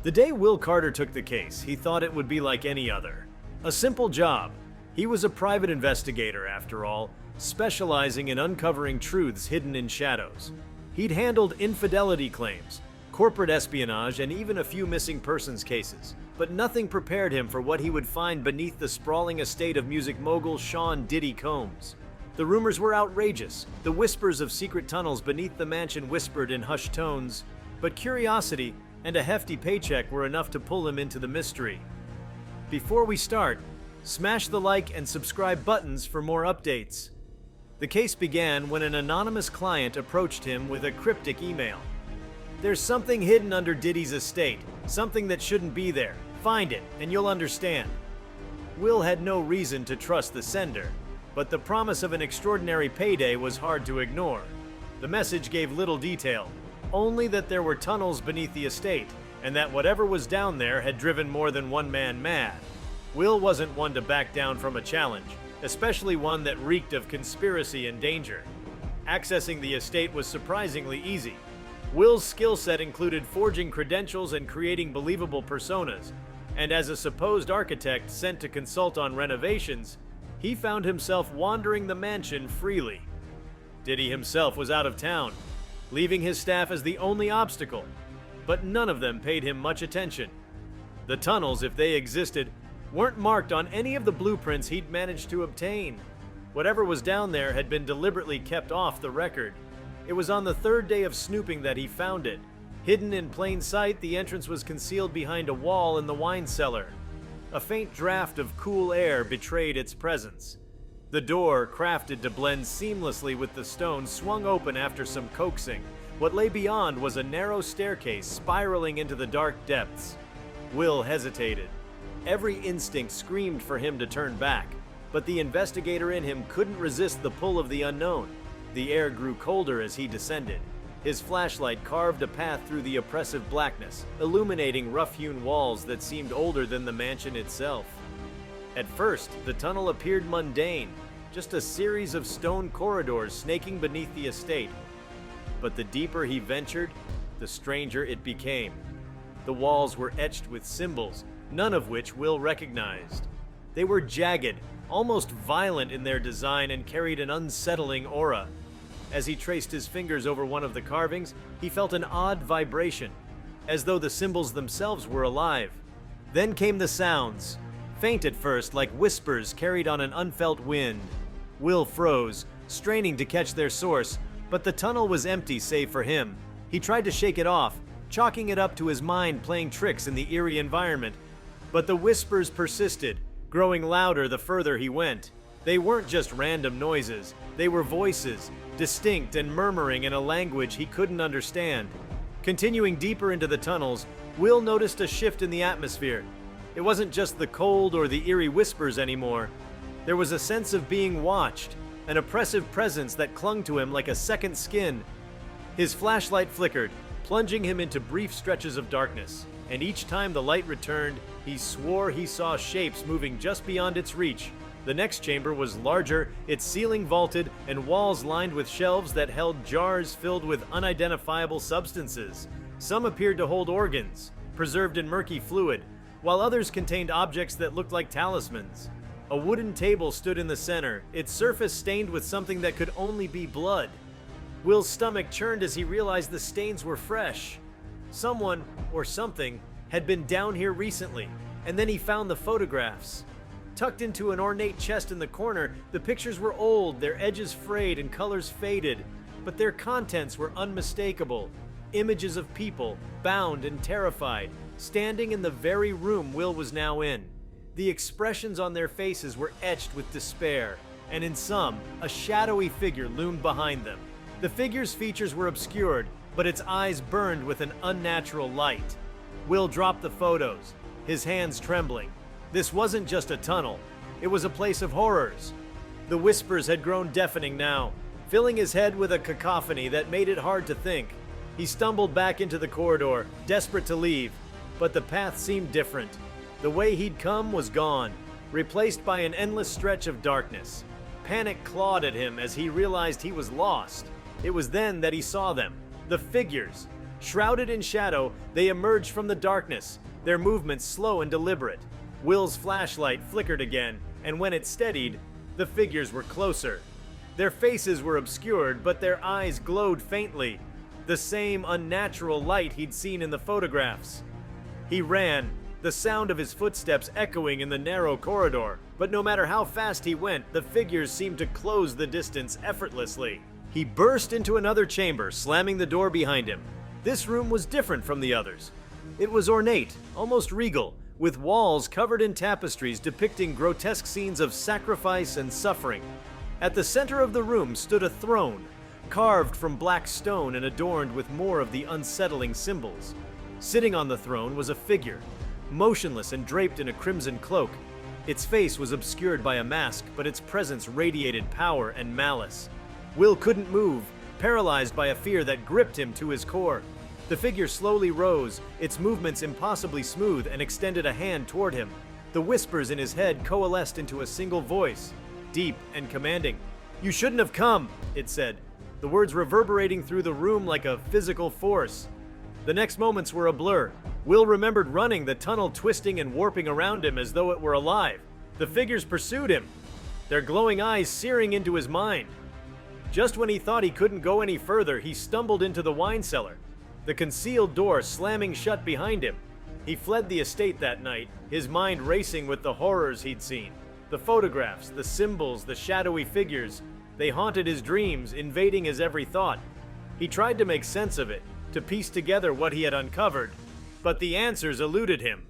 The day Will Carter took the case, he thought it would be like any other. A simple job. He was a private investigator, after all, specializing in uncovering truths hidden in shadows. He'd handled infidelity claims, corporate espionage, and even a few missing persons cases. But nothing prepared him for what he would find beneath the sprawling estate of music mogul Sean "Diddy" Combs. The rumors were outrageous. The whispers of secret tunnels beneath the mansion whispered in hushed tones. But curiosity and a hefty paycheck were enough to pull him into the mystery. Before we start, smash the like and subscribe buttons for more updates. The case began when an anonymous client approached him with a cryptic email. "There's something hidden under Diddy's estate, something that shouldn't be there. Find it, and you'll understand." Will had no reason to trust the sender, but the promise of an extraordinary payday was hard to ignore. The message gave little detail, only that there were tunnels beneath the estate, and that whatever was down there had driven more than one man mad. Will wasn't one to back down from a challenge, especially one that reeked of conspiracy and danger. Accessing the estate was surprisingly easy. Will's skill set included forging credentials and creating believable personas, and as a supposed architect sent to consult on renovations, he found himself wandering the mansion freely. Diddy himself was out of town, leaving his staff as the only obstacle, but none of them paid him much attention. The tunnels, if they existed, weren't marked on any of the blueprints he'd managed to obtain. Whatever was down there had been deliberately kept off the record. It was on the third day of snooping that he found it. Hidden in plain sight, the entrance was concealed behind a wall in the wine cellar. A faint draft of cool air betrayed its presence. The door, crafted to blend seamlessly with the stone, swung open after some coaxing. What lay beyond was a narrow staircase spiraling into the dark depths. Will hesitated. Every instinct screamed for him to turn back, but the investigator in him couldn't resist the pull of the unknown. The air grew colder as he descended. His flashlight carved a path through the oppressive blackness, illuminating rough-hewn walls that seemed older than the mansion itself. At first, the tunnel appeared mundane, just a series of stone corridors snaking beneath the estate. But the deeper he ventured, the stranger it became. The walls were etched with symbols, none of which Will recognized. They were jagged, almost violent in their design, and carried an unsettling aura. As he traced his fingers over one of the carvings, he felt an odd vibration, as though the symbols themselves were alive. Then came the sounds, faint at first, like whispers carried on an unfelt wind. Will froze, straining to catch their source, but the tunnel was empty save for him. He tried to shake it off, chalking it up to his mind playing tricks in the eerie environment. But the whispers persisted, growing louder the further he went. They weren't just random noises, they were voices, distinct and murmuring in a language he couldn't understand. Continuing deeper into the tunnels, Will noticed a shift in the atmosphere. It wasn't just the cold or the eerie whispers anymore. There was a sense of being watched, an oppressive presence that clung to him like a second skin. His flashlight flickered, plunging him into brief stretches of darkness, and each time the light returned, he swore he saw shapes moving just beyond its reach. The next chamber was larger, its ceiling vaulted, and walls lined with shelves that held jars filled with unidentifiable substances. Some appeared to hold organs, preserved in murky fluid, while others contained objects that looked like talismans. A wooden table stood in the center, its surface stained with something that could only be blood. Will's stomach churned as he realized the stains were fresh. Someone, or something, had been down here recently, and then he found the photographs. Tucked into an ornate chest in the corner, the pictures were old, their edges frayed and colors faded, but their contents were unmistakable. Images of people, bound and terrified, standing in the very room Will was now in. The expressions on their faces were etched with despair, and in some, a shadowy figure loomed behind them. The figure's features were obscured, but its eyes burned with an unnatural light. Will dropped the photos, his hands trembling. This wasn't just a tunnel, it was a place of horrors. The whispers had grown deafening now, filling his head with a cacophony that made it hard to think. He stumbled back into the corridor, desperate to leave, but the path seemed different. The way he'd come was gone, replaced by an endless stretch of darkness. Panic clawed at him as he realized he was lost. It was then that he saw them, the figures, Shrouded in shadow, they emerged from the darkness, their movements slow and deliberate. Will's flashlight flickered again, and when it steadied, the figures were closer. Their faces were obscured, but their eyes glowed faintly, the same unnatural light he'd seen in the photographs. He ran, the sound of his footsteps echoing in the narrow corridor, but no matter how fast he went, the figures seemed to close the distance effortlessly. He burst into another chamber, slamming the door behind him. This room was different from the others. It was ornate, almost regal, with walls covered in tapestries depicting grotesque scenes of sacrifice and suffering. At the center of the room stood a throne, carved from black stone and adorned with more of the unsettling symbols. Sitting on the throne was a figure, motionless and draped in a crimson cloak. Its face was obscured by a mask, but its presence radiated power and malice. Will couldn't move, paralyzed by a fear that gripped him to his core. The figure slowly rose, its movements impossibly smooth, and extended a hand toward him. The whispers in his head coalesced into a single voice, deep and commanding. "You shouldn't have come," it said, the words reverberating through the room like a physical force. The next moments were a blur. Will remembered running, the tunnel twisting and warping around him as though it were alive. The figures pursued him, their glowing eyes searing into his mind. Just when he thought he couldn't go any further, he stumbled into the wine cellar, the concealed door slamming shut behind him. He fled the estate that night, his mind racing with the horrors he'd seen. The photographs, the symbols, the shadowy figures, they haunted his dreams, invading his every thought. He tried to make sense of it, to piece together what he had uncovered, but the answers eluded him.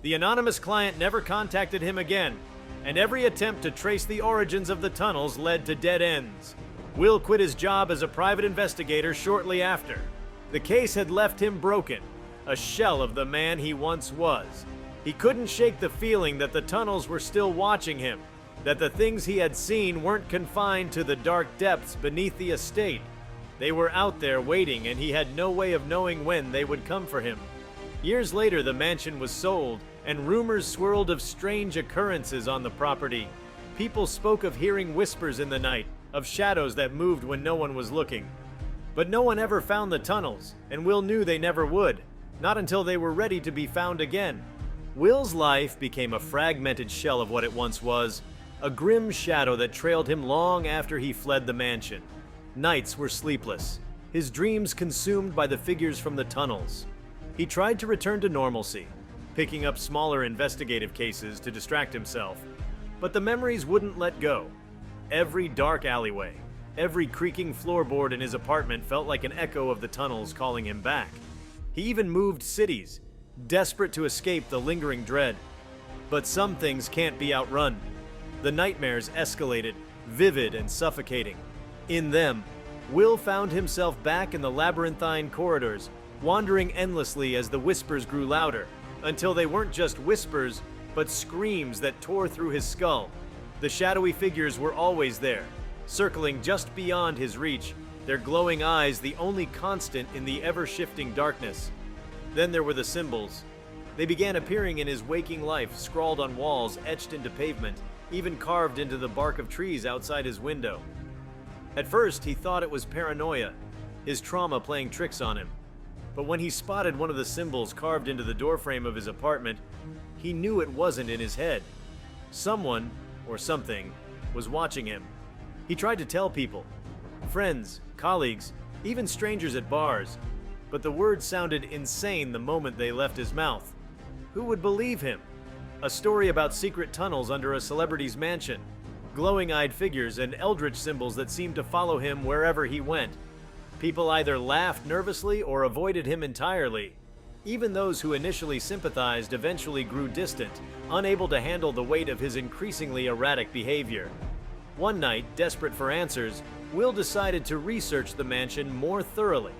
The anonymous client never contacted him again, and every attempt to trace the origins of the tunnels led to dead ends. Will quit his job as a private investigator shortly after. The case had left him broken, a shell of the man he once was. He couldn't shake the feeling that the tunnels were still watching him, that the things he had seen weren't confined to the dark depths beneath the estate. They were out there waiting, and he had no way of knowing when they would come for him. Years later, the mansion was sold, and rumors swirled of strange occurrences on the property. People spoke of hearing whispers in the night, of shadows that moved when no one was looking. But no one ever found the tunnels, and Will knew they never would, not until they were ready to be found again. Will's life became a fragmented shell of what it once was, a grim shadow that trailed him long after he fled the mansion. Nights were sleepless, his dreams consumed by the figures from the tunnels. He tried to return to normalcy, picking up smaller investigative cases to distract himself, but the memories wouldn't let go. Every dark alleyway, every creaking floorboard in his apartment felt like an echo of the tunnels calling him back. He even moved cities, desperate to escape the lingering dread. But some things can't be outrun. The nightmares escalated, vivid and suffocating. In them, Will found himself back in the labyrinthine corridors, wandering endlessly as the whispers grew louder, until they weren't just whispers, but screams that tore through his skull. The shadowy figures were always there, circling just beyond his reach, their glowing eyes the only constant in the ever-shifting darkness. Then there were the symbols. They began appearing in his waking life, scrawled on walls, etched into pavement, even carved into the bark of trees outside his window. At first, he thought it was paranoia, his trauma playing tricks on him. But when he spotted one of the symbols carved into the doorframe of his apartment, he knew it wasn't in his head. Someone, or something, was watching him. He tried to tell people, friends, colleagues, even strangers at bars, but the words sounded insane the moment they left his mouth. Who would believe him? A story about secret tunnels under a celebrity's mansion, glowing-eyed figures and eldritch symbols that seemed to follow him wherever he went. People either laughed nervously or avoided him entirely. Even those who initially sympathized eventually grew distant, unable to handle the weight of his increasingly erratic behavior. One night, desperate for answers, Will decided to research the mansion more thoroughly.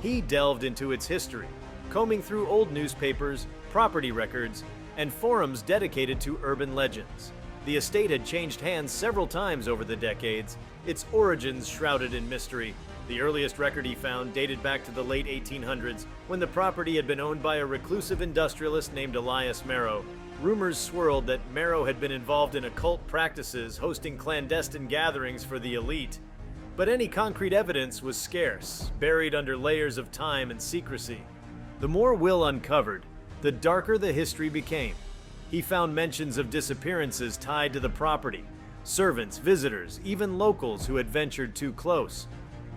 He delved into its history, combing through old newspapers, property records, and forums dedicated to urban legends. The estate had changed hands several times over the decades, its origins shrouded in mystery. The earliest record he found dated back to the late 1800s, when the property had been owned by a reclusive industrialist named Elias Marrow. Rumors swirled that Marrow had been involved in occult practices, hosting clandestine gatherings for the elite. But any concrete evidence was scarce, buried under layers of time and secrecy. The more Will uncovered, the darker the history became. He found mentions of disappearances tied to the property, servants, visitors, even locals who had ventured too close.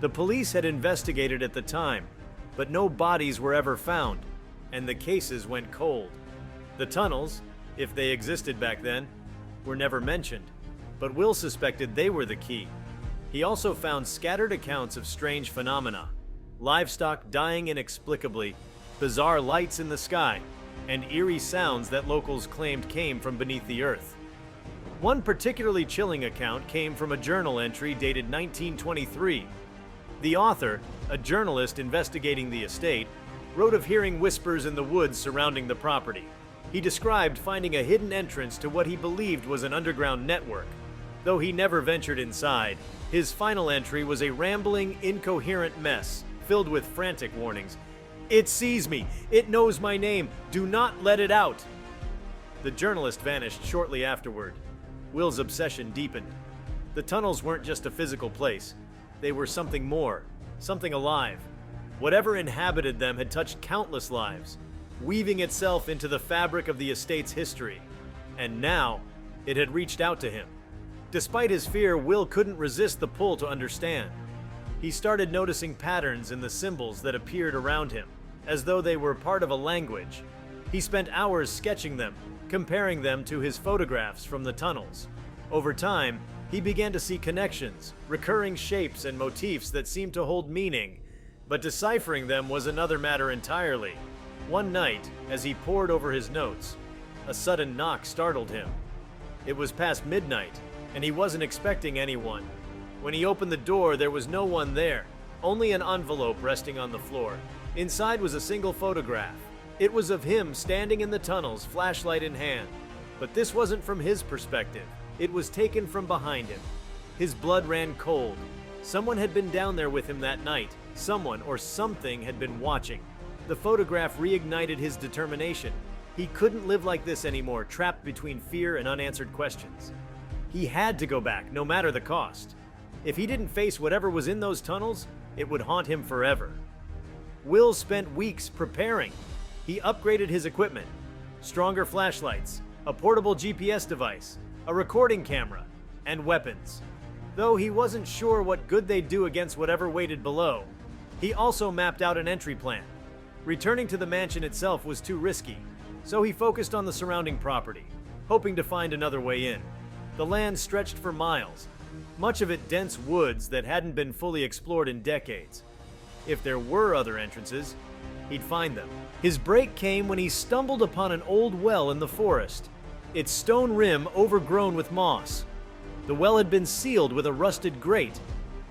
The police had investigated at the time, but no bodies were ever found, and the cases went cold. The tunnels, if they existed back then, were never mentioned, but Will suspected they were the key. He also found scattered accounts of strange phenomena, livestock dying inexplicably, bizarre lights in the sky, and eerie sounds that locals claimed came from beneath the earth. One particularly chilling account came from a journal entry dated 1923. The author, a journalist investigating the estate, wrote of hearing whispers in the woods surrounding the property. He described finding a hidden entrance to what he believed was an underground network. Though he never ventured inside, his final entry was a rambling, incoherent mess filled with frantic warnings. "It sees me! It knows my name! Do not let it out!" The journalist vanished shortly afterward. Will's obsession deepened. The tunnels weren't just a physical place. They were something more, something alive. Whatever inhabited them had touched countless lives, weaving itself into the fabric of the estate's history. And now, it had reached out to him. Despite his fear, Will couldn't resist the pull to understand. He started noticing patterns in the symbols that appeared around him, as though they were part of a language. He spent hours sketching them, comparing them to his photographs from the tunnels. Over time, he began to see connections, recurring shapes and motifs that seemed to hold meaning, but deciphering them was another matter entirely. One night, as he pored over his notes, a sudden knock startled him. It was past midnight, and he wasn't expecting anyone. When he opened the door, there was no one there, only an envelope resting on the floor. Inside was a single photograph. It was of him standing in the tunnels, flashlight in hand. But this wasn't from his perspective. It was taken from behind him. His blood ran cold. Someone had been down there with him that night. Someone or something had been watching. The photograph reignited his determination. He couldn't live like this anymore, trapped between fear and unanswered questions. He had to go back, no matter the cost. If he didn't face whatever was in those tunnels, it would haunt him forever. Will spent weeks preparing. He upgraded his equipment, stronger flashlights, a portable GPS device, a recording camera, and weapons. Though he wasn't sure what good they'd do against whatever waited below, he also mapped out an entry plan. Returning to the mansion itself was too risky, so he focused on the surrounding property, hoping to find another way in. The land stretched for miles, much of it dense woods that hadn't been fully explored in decades. If there were other entrances, he'd find them. His break came when he stumbled upon an old well in the forest, its stone rim overgrown with moss. The well had been sealed with a rusted grate,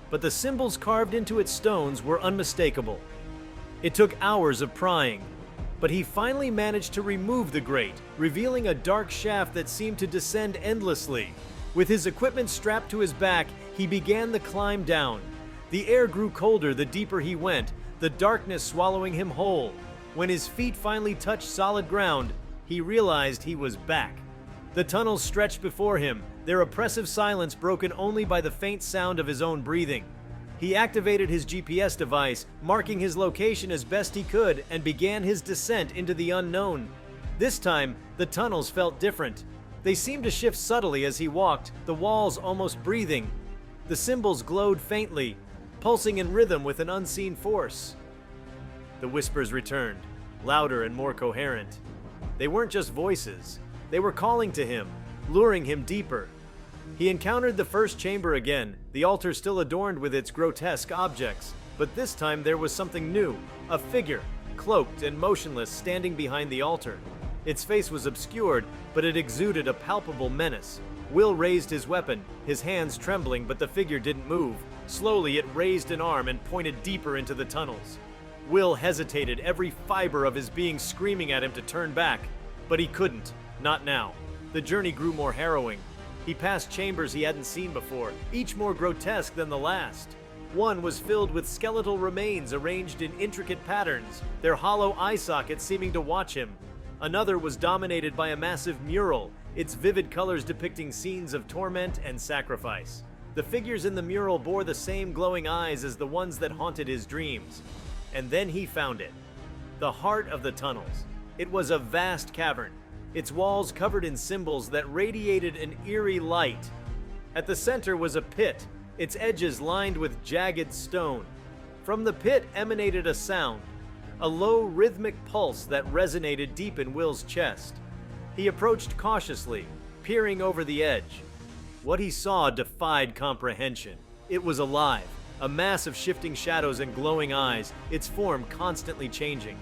but the symbols carved into its stones were unmistakable. It took hours of prying, but he finally managed to remove the grate, revealing a dark shaft that seemed to descend endlessly. With his equipment strapped to his back, he began the climb down. The air grew colder the deeper he went, the darkness swallowing him whole. When his feet finally touched solid ground, he realized he was back. The tunnels stretched before him, their oppressive silence broken only by the faint sound of his own breathing. He activated his GPS device, marking his location as best he could, and began his descent into the unknown. This time, the tunnels felt different. They seemed to shift subtly as he walked, the walls almost breathing. The symbols glowed faintly, pulsing in rhythm with an unseen force. The whispers returned, louder and more coherent. They weren't just voices. They were calling to him, luring him deeper. He encountered the first chamber again, the altar still adorned with its grotesque objects. But this time there was something new, a figure, cloaked and motionless, standing behind the altar. Its face was obscured, but it exuded a palpable menace. Will raised his weapon, his hands trembling, but the figure didn't move. Slowly it raised an arm and pointed deeper into the tunnels. Will hesitated, every fiber of his being screaming at him to turn back. But he couldn't, not now. The journey grew more harrowing. He passed chambers he hadn't seen before, each more grotesque than the last. One was filled with skeletal remains arranged in intricate patterns, their hollow eye sockets seeming to watch him. Another was dominated by a massive mural, its vivid colors depicting scenes of torment and sacrifice. The figures in the mural bore the same glowing eyes as the ones that haunted his dreams. And then he found it. The heart of the tunnels. It was a vast cavern, its walls covered in symbols that radiated an eerie light. At the center was a pit, its edges lined with jagged stone. From the pit emanated a sound, a low rhythmic pulse that resonated deep in Will's chest. He approached cautiously, peering over the edge. What he saw defied comprehension. It was alive, a mass of shifting shadows and glowing eyes, its form constantly changing.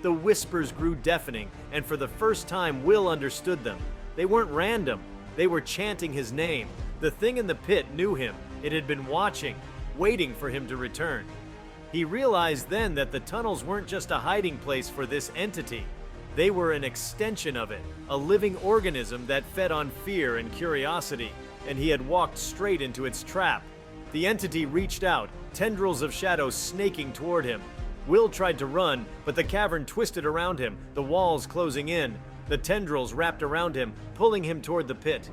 The whispers grew deafening, and for the first time Will understood them. They weren't random, they were chanting his name. The thing in the pit knew him. It had been watching, waiting for him to return. He realized then that the tunnels weren't just a hiding place for this entity. They were an extension of it, a living organism that fed on fear and curiosity, and he had walked straight into its trap. The entity reached out, tendrils of shadow snaking toward him. Will tried to run, but the cavern twisted around him, the walls closing in. The tendrils wrapped around him, pulling him toward the pit.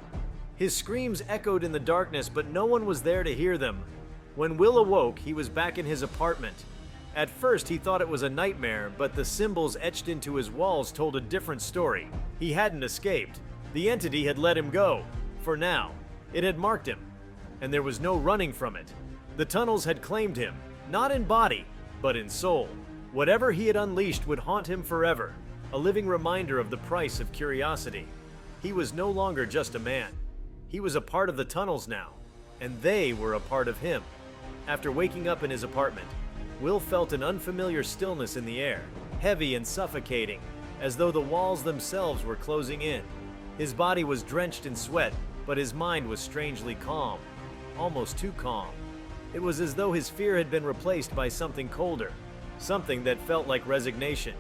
His screams echoed in the darkness, but no one was there to hear them. When Will awoke, he was back in his apartment. At first, he thought it was a nightmare, but the symbols etched into his walls told a different story. He hadn't escaped. The entity had let him go. For now. It had marked him, and there was no running from it. The tunnels had claimed him, not in body, but in soul. Whatever he had unleashed would haunt him forever, a living reminder of the price of curiosity. He was no longer just a man. He was a part of the tunnels now, and they were a part of him. After waking up in his apartment, Will felt an unfamiliar stillness in the air, heavy and suffocating, as though the walls themselves were closing in. His body was drenched in sweat, but his mind was strangely calm, almost too calm. It was as though his fear had been replaced by something colder, something that felt like resignation.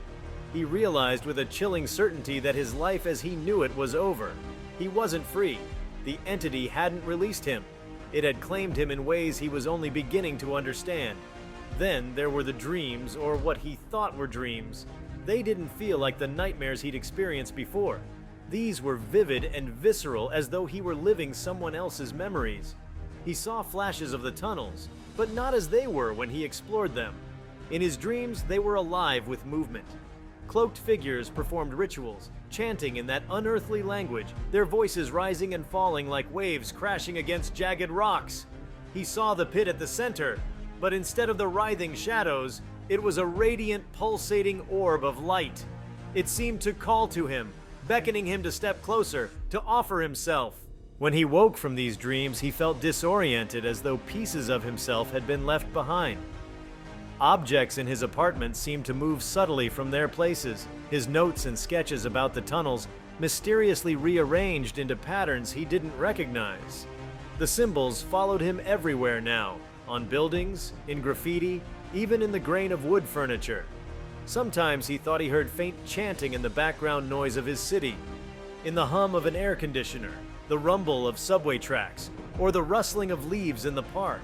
He realized with a chilling certainty that his life as he knew it was over. He wasn't free. The entity hadn't released him. It had claimed him in ways he was only beginning to understand. Then there were the dreams, or what he thought were dreams. They didn't feel like the nightmares he'd experienced before. These were vivid and visceral, as though he were living someone else's memories. He saw flashes of the tunnels, but not as they were when he explored them. In his dreams, they were alive with movement. Cloaked figures performed rituals, chanting in that unearthly language, their voices rising and falling like waves crashing against jagged rocks. He saw the pit at the center, but instead of the writhing shadows, it was a radiant, pulsating orb of light. It seemed to call to him, beckoning him to step closer, to offer himself. When he woke from these dreams, he felt disoriented, as though pieces of himself had been left behind. Objects in his apartment seemed to move subtly from their places, his notes and sketches about the tunnels mysteriously rearranged into patterns he didn't recognize. The symbols followed him everywhere now, on buildings, in graffiti, even in the grain of wood furniture. Sometimes he thought he heard faint chanting in the background noise of his city, in the hum of an air conditioner, the rumble of subway tracks, or the rustling of leaves in the park.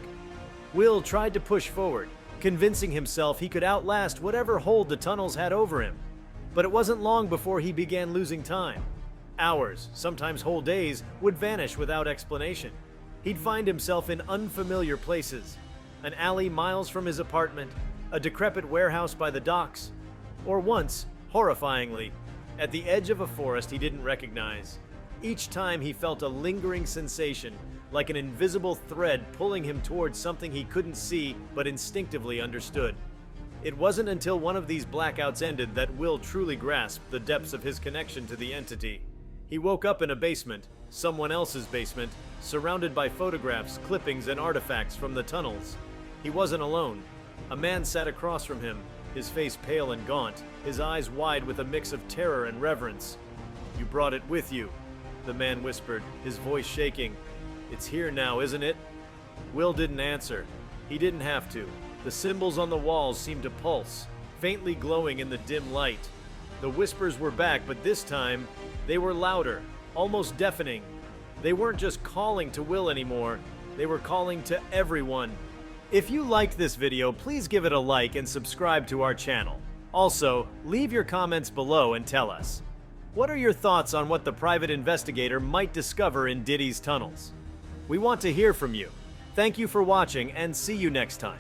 Will tried to push forward, convincing himself he could outlast whatever hold the tunnels had over him. But it wasn't long before he began losing time. Hours, sometimes whole days, would vanish without explanation. He'd find himself in unfamiliar places, an alley miles from his apartment, a decrepit warehouse by the docks, or once, horrifyingly, at the edge of a forest he didn't recognize. Each time he felt a lingering sensation, like an invisible thread pulling him towards something he couldn't see but instinctively understood. It wasn't until one of these blackouts ended that Will truly grasped the depths of his connection to the entity. He woke up in a basement, someone else's basement, surrounded by photographs, clippings, and artifacts from the tunnels. He wasn't alone. A man sat across from him, his face pale and gaunt, his eyes wide with a mix of terror and reverence. "You brought it with you," the man whispered, his voice shaking. "It's here now, isn't it?" Will didn't answer. He didn't have to. The symbols on the walls seemed to pulse, faintly glowing in the dim light. The whispers were back, but this time, they were louder, almost deafening. They weren't just calling to Will anymore, they were calling to everyone. If you liked this video, please give it a like and subscribe to our channel. Also, leave your comments below and tell us. What are your thoughts on what the private investigator might discover in Diddy's tunnels? We want to hear from you. Thank you for watching and see you next time.